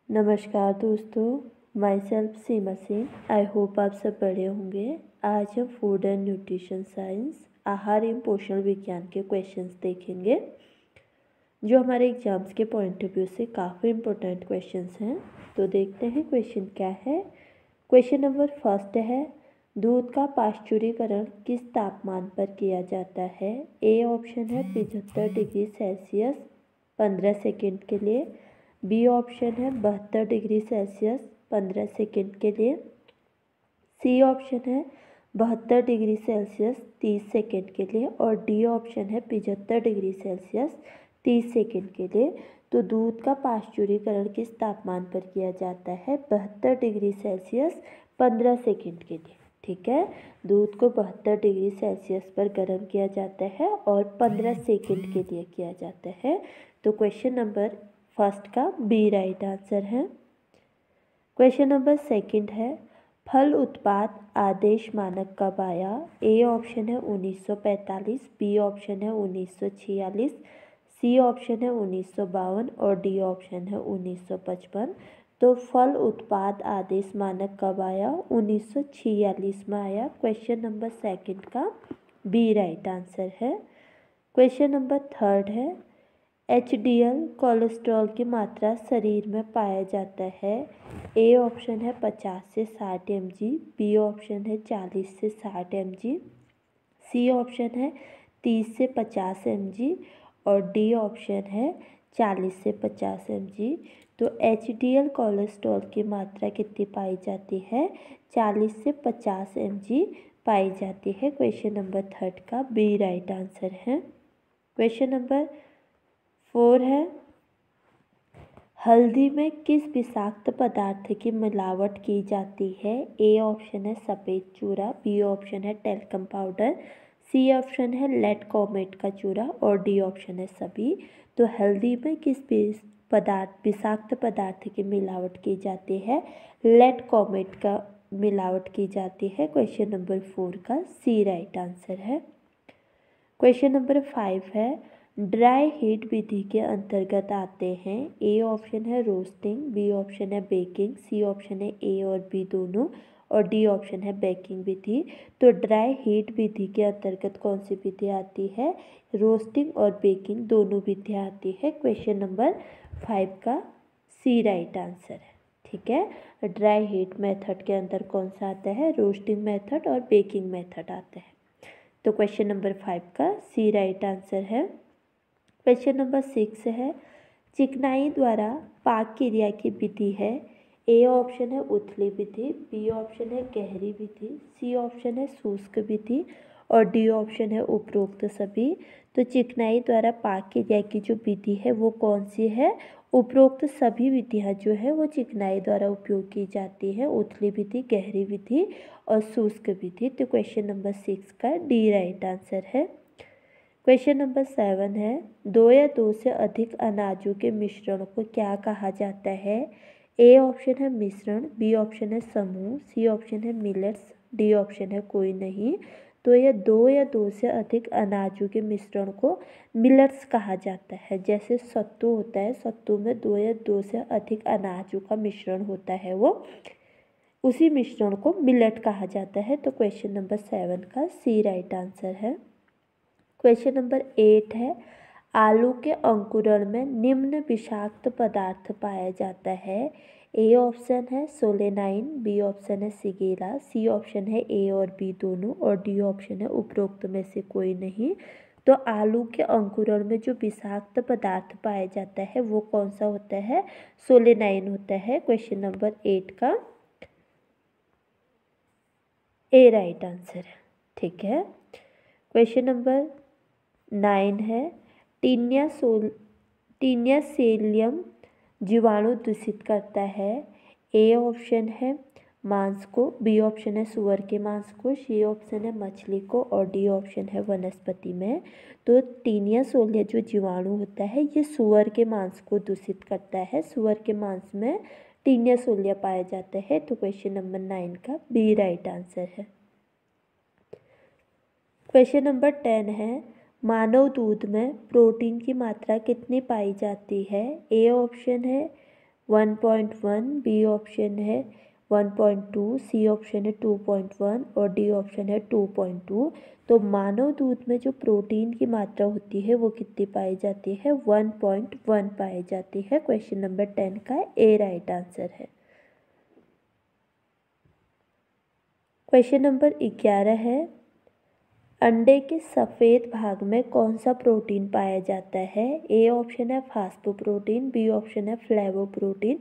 नमस्कार दोस्तों, my self Seema Singh. I hope आप सब बढ़िया होंगे। आज हम फूड एंड न्यूट्रिशन साइंस आहार एवं पोषण विज्ञान के क्वेश्चंस देखेंगे जो हमारे एग्जाम्स के पॉइंट ऑफ व्यू से काफ़ी इम्पोर्टेंट क्वेश्चंस हैं। तो देखते हैं क्वेश्चन क्या है। क्वेश्चन नंबर फर्स्ट है, दूध का पाश्चुरीकरण किस तापमान पर किया जाता है। ए ऑप्शन है 75 डिग्री सेल्सियस 15 सेकेंड के लिए। बी ऑप्शन है 72 डिग्री सेल्सियस 15 सेकेंड के लिए। सी ऑप्शन है 72 डिग्री सेल्सियस 30 सेकेंड के लिए। और डी ऑप्शन है 75 डिग्री सेल्सियस 30 सेकेंड के लिए। तो दूध का पाश्चुरीकरण किस तापमान पर किया जाता है। 72 डिग्री सेल्सियस 15 सेकेंड के लिए। ठीक है, दूध को 72 डिग्री सेल्सियस पर गर्म किया जाता है और 15 सेकेंड के लिए किया जाता है। तो क्वेश्चन नंबर फर्स्ट का बी राइट आंसर है। क्वेश्चन नंबर सेकंड है, फल उत्पाद आदेश मानक कब आया। ए ऑप्शन है 1945, बी ऑप्शन है 1946, सी ऑप्शन है 1952 और डी ऑप्शन है 1955। तो फल उत्पाद आदेश मानक कब आया। 1946 में आया। क्वेश्चन नंबर सेकंड का बी राइट आंसर है। क्वेश्चन नंबर थर्ड है, HDL कोलेस्ट्रॉल की मात्रा शरीर में पाया जाता है। ए ऑप्शन है 50 से 60 mg, बी ऑप्शन है 40 से 60 mg, सी ऑप्शन है 30 से 50 mg और डी ऑप्शन है 40 से 50 mg। तो HDL कोलेस्ट्रॉल की मात्रा कितनी पाई जाती है। 40 से 50 mg पाई जाती है। क्वेश्चन नंबर थर्ड का बी राइट आंसर है। क्वेश्चन नंबर 4 है, हल्दी में किस विषाक्त पदार्थ की मिलावट की जाती है। ए ऑप्शन है सफ़ेद चूरा, बी ऑप्शन है टेल्कम पाउडर, सी ऑप्शन है लेडकोमेट का चूरा और डी ऑप्शन है सभी। तो हल्दी में किस विषाक्त पदार्थ की मिलावट की जाती है। लेडकोमेट का मिलावट की जाती है। क्वेश्चन नंबर 4 का सी राइट आंसर है। क्वेश्चन नंबर 5 है, ड्राई हीट विधि के अंतर्गत आते हैं। ए ऑप्शन है रोस्टिंग, बी ऑप्शन है बेकिंग, सी ऑप्शन है ए और बी दोनों और डी ऑप्शन है बेकिंग विधि। तो ड्राई हीट विधि के अंतर्गत कौन सी विधि आती है। रोस्टिंग और बेकिंग दोनों विधियाँ आती है। क्वेश्चन नंबर 5 का सी राइट आंसर है। ठीक है, ड्राई हीट मेथड के अंदर कौन सा आता है। रोस्टिंग मेथड और बेकिंग मेथड आता है। तो क्वेश्चन नंबर 5 का सी राइट आंसर है। क्वेश्चन नंबर 6 है, चिकनाई द्वारा पाक क्रिया की विधि है। ए ऑप्शन है उथली विधि, बी ऑप्शन है गहरी विधि, सी ऑप्शन है शुष्क विधि और डी ऑप्शन है उपरोक्त सभी। तो चिकनाई द्वारा पाक क्रिया की जो विधि है वो कौन सी है। उपरोक्त सभी विधियाँ जो है वो चिकनाई द्वारा उपयोग की जाती है। उथली विधि, गहरी विधि और शुष्क विधि। तो क्वेश्चन नंबर 6 का डी राइट आंसर है। क्वेश्चन नंबर 7 है, 2 या 2 से अधिक अनाजों के मिश्रण को क्या कहा जाता है। ए ऑप्शन है मिश्रण, बी ऑप्शन है समूह, सी ऑप्शन है मिलेट्स, डी ऑप्शन है कोई नहीं। तो ये 2 या 2 से अधिक अनाजों के मिश्रण को मिलेट्स कहा जाता है। जैसे सत्तू होता है, सत्तू में 2 या 2 से अधिक अनाजों का मिश्रण होता है, वो उसी मिश्रण को मिलेट कहा जाता है। तो क्वेश्चन नंबर 7 का सी राइट आंसर है। क्वेश्चन नंबर 8 है, आलू के अंकुरण में निम्न विषाक्त पदार्थ पाया जाता है। ए ऑप्शन है सोलेनाइन, बी ऑप्शन है सिगेरा, सी ऑप्शन है ए और बी दोनों और डी ऑप्शन है उपरोक्त में से कोई नहीं। तो आलू के अंकुरण में जो विषाक्त पदार्थ पाया जाता है वो कौन सा होता है। सोलेनाइन होता है। क्वेश्चन नंबर 8 का ए राइट आंसर है। ठीक है, क्वेश्चन नंबर 9 है, टीनिया सेलियम जीवाणु दूषित करता है। ए ऑप्शन है मांस को, बी ऑप्शन है सुअर के मांस को, सी ऑप्शन है मछली को और डी ऑप्शन है वनस्पति में। तो टीनिया सोलिया जो जीवाणु होता है ये सुअर के मांस को दूषित करता है। सुअर के मांस में टीनिया सोलिया पाया जाता है। तो क्वेश्चन नंबर 9 का बी राइट आंसर है। क्वेश्चन नंबर 10 है, मानव दूध में प्रोटीन की मात्रा कितनी पाई जाती है। ए ऑप्शन है 1.1, बी ऑप्शन है 1.2, सी ऑप्शन है 2.1 और डी ऑप्शन है 2.2। तो मानव दूध में जो प्रोटीन की मात्रा होती है वो कितनी पाई जाती है? 1.1 पाई जाती है। क्वेश्चन नंबर 10 का ए राइट आंसर है। क्वेश्चन नंबर 11 है, अंडे के सफ़ेद भाग में कौन सा प्रोटीन पाया जाता है? ए ऑप्शन है फास्फोप्रोटीन, बी ऑप्शन है फ्लेवोप्रोटीन,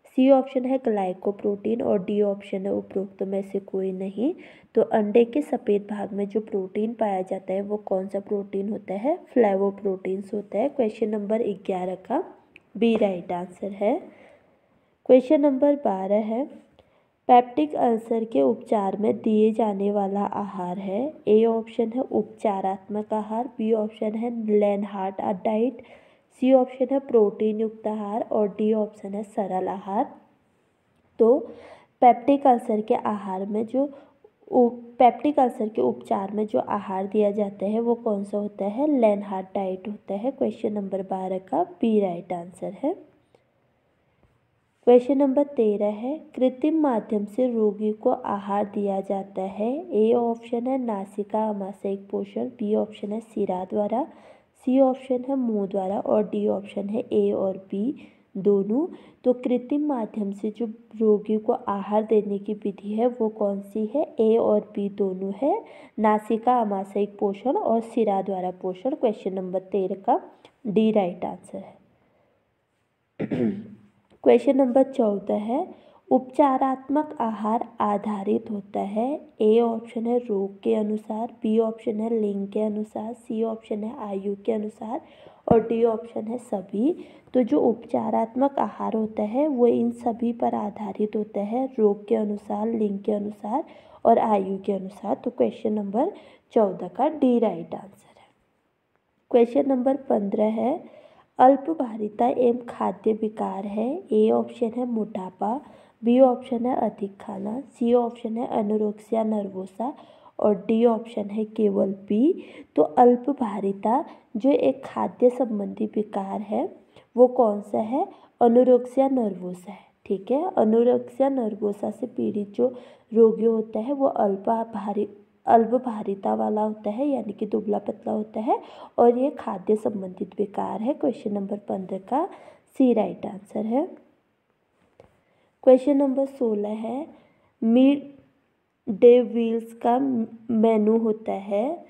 सी ऑप्शन है ग्लाइकोप्रोटीन और डी ऑप्शन है उपरोक्त में से कोई नहीं। तो अंडे के सफ़ेद भाग में जो प्रोटीन पाया जाता है वो कौन सा प्रोटीन होता है? फ्लेवोप्रोटीन्स होता है। क्वेश्चन नंबर 11 का बी राइट आंसर है। क्वेश्चन नंबर 12 है, पेप्टिक अल्सर के उपचार में दिए जाने वाला आहार है? ए ऑप्शन है उपचारात्मक आहार, बी ऑप्शन है लेनहार्ट डाइट, सी ऑप्शन है प्रोटीन युक्त आहार और डी ऑप्शन है सरल आहार। तो पेप्टिक अल्सर के आहार में जो पेप्टिक अल्सर के उपचार में जो आहार दिया जाता है वो कौन सा होता है? लेनहार्ट डाइट होता है। क्वेश्चन नंबर 12 का बी राइट आंसर है। क्वेश्चन नंबर 13 है, कृत्रिम माध्यम से रोगी को आहार दिया जाता है? ए ऑप्शन है नासिका आमाशयिक पोषण, बी ऑप्शन है शिरा द्वारा, सी ऑप्शन है मुंह द्वारा और डी ऑप्शन है ए और बी दोनों। तो कृत्रिम माध्यम से जो रोगी को आहार देने की विधि है वो कौन सी है? ए और बी दोनों है, नासिका आमाशयिक पोषण और शिरा द्वारा पोषण। क्वेश्चन नंबर 13 का डी राइट आंसर है। क्वेश्चन नंबर 14 है, उपचारात्मक आहार आधारित होता है? ए ऑप्शन है रोग के अनुसार, बी ऑप्शन है लिंग के अनुसार, सी ऑप्शन है आयु के अनुसार और डी ऑप्शन है सभी। तो जो उपचारात्मक आहार होता है वो इन सभी पर आधारित होता है, रोग के अनुसार, लिंग के अनुसार और आयु के अनुसार। तो क्वेश्चन नंबर 14 का डी राइट आंसर है। क्वेश्चन नंबर 15 है, अल्पभारिता एवं खाद्य विकार है? ए ऑप्शन है मोटापा, बी ऑप्शन है अधिक खाना, सी ऑप्शन है एनोरेक्सिया नर्वोसा और डी ऑप्शन है केवल बी। तो अल्पभारिता जो एक खाद्य संबंधी विकार है वो कौन सा है? एनोरेक्सिया नर्वोसा है। ठीक है, एनोरेक्सिया नर्वोसा से पीड़ित जो रोगी होता है वो अल्पभारिता वाला होता है, यानी कि दुबला पतला होता है और ये खाद्य संबंधित विकार है। क्वेश्चन नंबर 15 का सी राइट आंसर है। क्वेश्चन नंबर 16 है, मिड डे मील्स का मेनू होता है?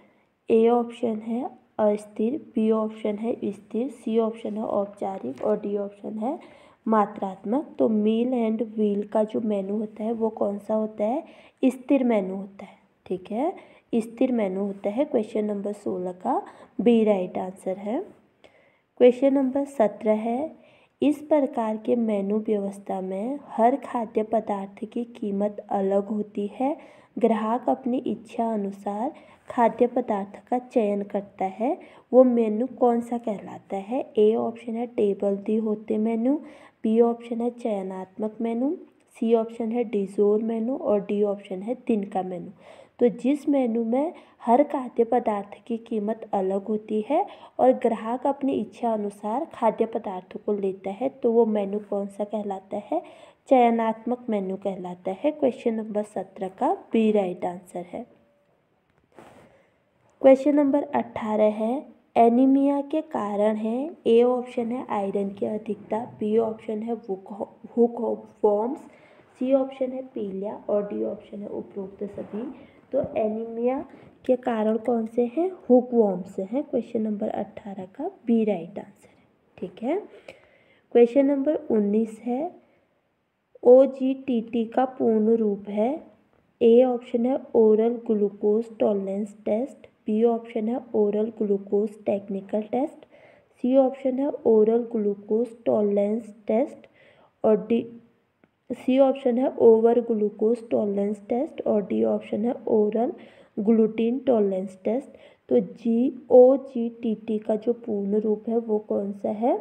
ए ऑप्शन है अस्थिर, बी ऑप्शन है स्थिर, सी ऑप्शन है औपचारिक और डी ऑप्शन है मात्रात्मक। तो मील एंड व्हील का जो मेनू होता है वो कौन सा होता है? स्थिर मेनू होता है। ठीक है, स्थिर मेनू होता है। क्वेश्चन नंबर 16 का बी राइट आंसर है। क्वेश्चन नंबर 17 है, इस प्रकार के मेनू व्यवस्था में हर खाद्य पदार्थ की कीमत अलग होती है, ग्राहक अपनी इच्छा अनुसार खाद्य पदार्थ का चयन करता है, वो मेनू कौन सा कहलाता है? ए ऑप्शन है टेबल दी होते मेनू, बी ऑप्शन है चयनात्मक मेनू, सी ऑप्शन है डिजोर मेनू और डी ऑप्शन है दिन का मेनू। तो जिस मेनू में हर खाद्य पदार्थ की कीमत अलग होती है और ग्राहक अपनी इच्छा अनुसार खाद्य पदार्थों को लेता है तो वो मेनू कौन सा कहलाता है? चयनात्मक मेनू कहलाता है। क्वेश्चन नंबर 17 का बी राइट आंसर है। क्वेश्चन नंबर 18 है, एनीमिया के कारण है? ए ऑप्शन है आयरन की अधिकता, बी ऑप्शन है हुकवॉर्म्स, सी ऑप्शन है पीलिया और डी ऑप्शन है उपरोक्त सभी। तो एनीमिया के कारण कौन से हैं? हुकवॉर्म्स हैं। क्वेश्चन नंबर 18 का बी राइट आंसर है। ठीक है, क्वेश्चन नंबर 19 है, OGTT का पूर्ण रूप है? ए ऑप्शन है oral glucose tolerance test, B option है oral glucose technical test, C option है ओरल ग्लूकोज टॉलरेंस टेस्ट और सी ऑप्शन है ओवर ग्लूकोज टॉलरेंस टेस्ट और डी ऑप्शन है ओरल ग्लूटीन टॉलरेंस टेस्ट। तो OGTT का जो पूर्ण रूप है वो कौन सा है?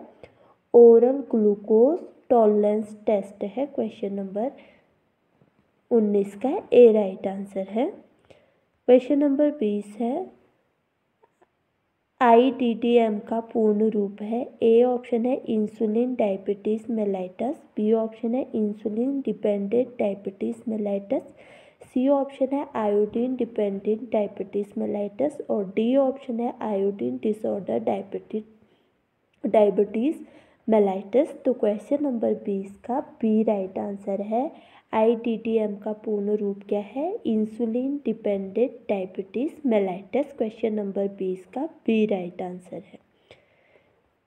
ओरल ग्लूकोज टॉलरेंस टेस्ट है। क्वेश्चन नंबर 19 का ए राइट आंसर है। क्वेश्चन नंबर 20 है, IDDM का पूर्ण रूप है? ए ऑप्शन है insulin diabetes mellitus, B option है insulin dependent diabetes mellitus, C option है आयोडीन डिपेंडेंट डायबिटीज मेलाइटस और डी ऑप्शन है आयोडीन डिसऑर्डर डायबिटीज मेलाइटस। तो क्वेश्चन नंबर 20 का बी राइट आंसर है। IDDM का पूर्ण रूप क्या है? Insulin dependent diabetes mellitus. Question number 20 का बी राइट आंसर है।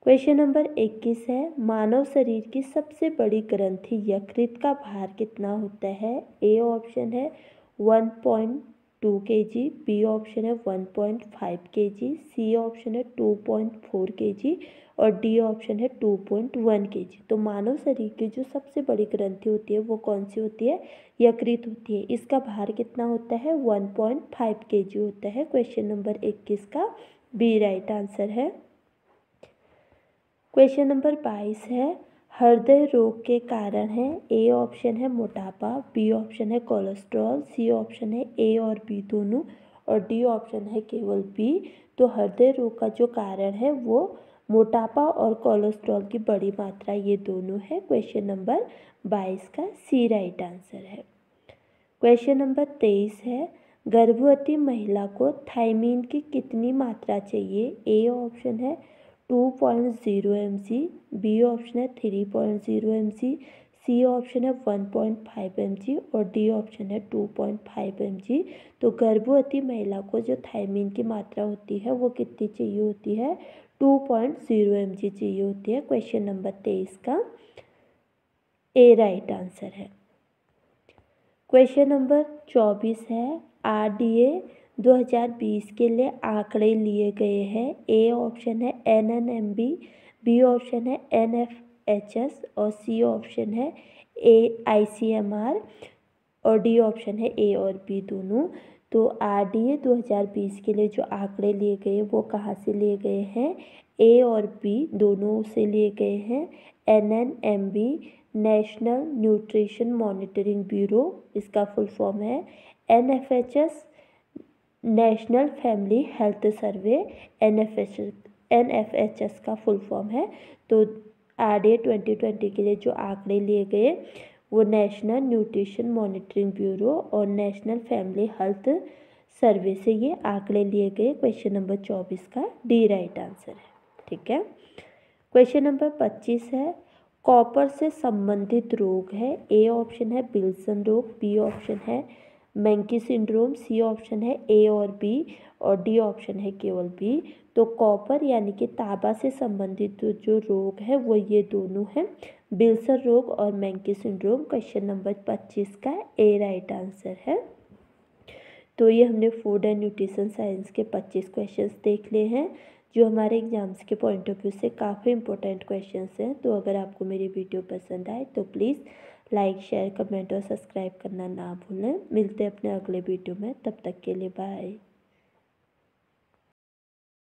क्वेश्चन नंबर 21 है, मानव शरीर की सबसे बड़ी ग्रंथि यकृत का भार कितना होता है? ए ऑप्शन है 1.2 kg, बी ऑप्शन है 1.5 kg, सी ऑप्शन है 2.4 kg और डी ऑप्शन है 2.1 kg। तो मानव शरीर की जो सबसे बड़ी ग्रंथि होती है वो कौन सी होती है? यकृत होती है। इसका भार कितना होता है? 1.5 kg होता है। क्वेश्चन नंबर 21 का बी राइट आंसर है। क्वेश्चन नंबर 22 है, हृदय रोग के कारण है? ए ऑप्शन है मोटापा, बी ऑप्शन है कोलेस्ट्रॉल, सी ऑप्शन है ए और बी दोनों और डी ऑप्शन है केवल बी। तो हृदय रोग का जो कारण है वो मोटापा और कोलेस्ट्रॉल की बड़ी मात्रा, ये दोनों है। क्वेश्चन नंबर 22 का सी राइट आंसर है। क्वेश्चन नंबर 23 है, गर्भवती महिला को थायमीन की कितनी मात्रा चाहिए? ए ऑप्शन है 2.0 mg, बी ऑप्शन है 3.0 mg, सी ऑप्शन है 1.5 mg और डी ऑप्शन है 2.5 mg। तो गर्भवती महिला को जो थायमीन की मात्रा होती है वो कितनी चाहिए होती है? 2.0 mg चाहिए होती है। क्वेश्चन नंबर 23 का ए राइट आंसर है। क्वेश्चन नंबर 24 है, RDA 2020 के लिए आंकड़े लिए गए हैं। ए ऑप्शन है NNMB, बी ऑप्शन है NFHS और सी ऑप्शन है ICMR और डी ऑप्शन है ए और बी दोनों। तो RDA 2020 के लिए जो आंकड़े लिए गए वो कहाँ से लिए गए हैं? ए और बी दोनों से लिए गए हैं। NNMB national nutrition monitoring bureau, इसका फुल फॉर्म है। NFHS national family health survey, NFHS का फुल फॉर्म है। तो RDA 2020 के लिए जो आंकड़े लिए गए वो नेशनल न्यूट्रिशन मॉनिटरिंग ब्यूरो और नेशनल फैमिली हेल्थ सर्वे से ये आंकड़े लिए गए। क्वेश्चन नंबर 24 का डी राइट आंसर है। ठीक है। क्वेश्चन नंबर 25 है, कॉपर से संबंधित रोग है? ए ऑप्शन है विल्सन रोग, बी ऑप्शन है मेंकी सिंड्रोम, सी ऑप्शन है ए और बी और डी ऑप्शन है केवल बी। तो कॉपर यानी कि तांबा से संबंधित जो रोग है वो ये दोनों हैं, विल्सन रोग और मेंकी सिंड्रोम। क्वेश्चन नंबर 25 का ए राइट आंसर है। तो ये हमने फूड एंड न्यूट्रिशन साइंस के 25 क्वेश्चंस देख लिए हैं जो हमारे एग्जाम्स के पॉइंट ऑफ व्यू से काफ़ी इंपॉर्टेंट क्वेश्चंस हैं। तो अगर आपको मेरी वीडियो पसंद आए तो प्लीज़ लाइक, शेयर, कमेंट और सब्सक्राइब करना ना भूलें। मिलते हैं अपने अगले वीडियो में, तब तक के लिए बाय।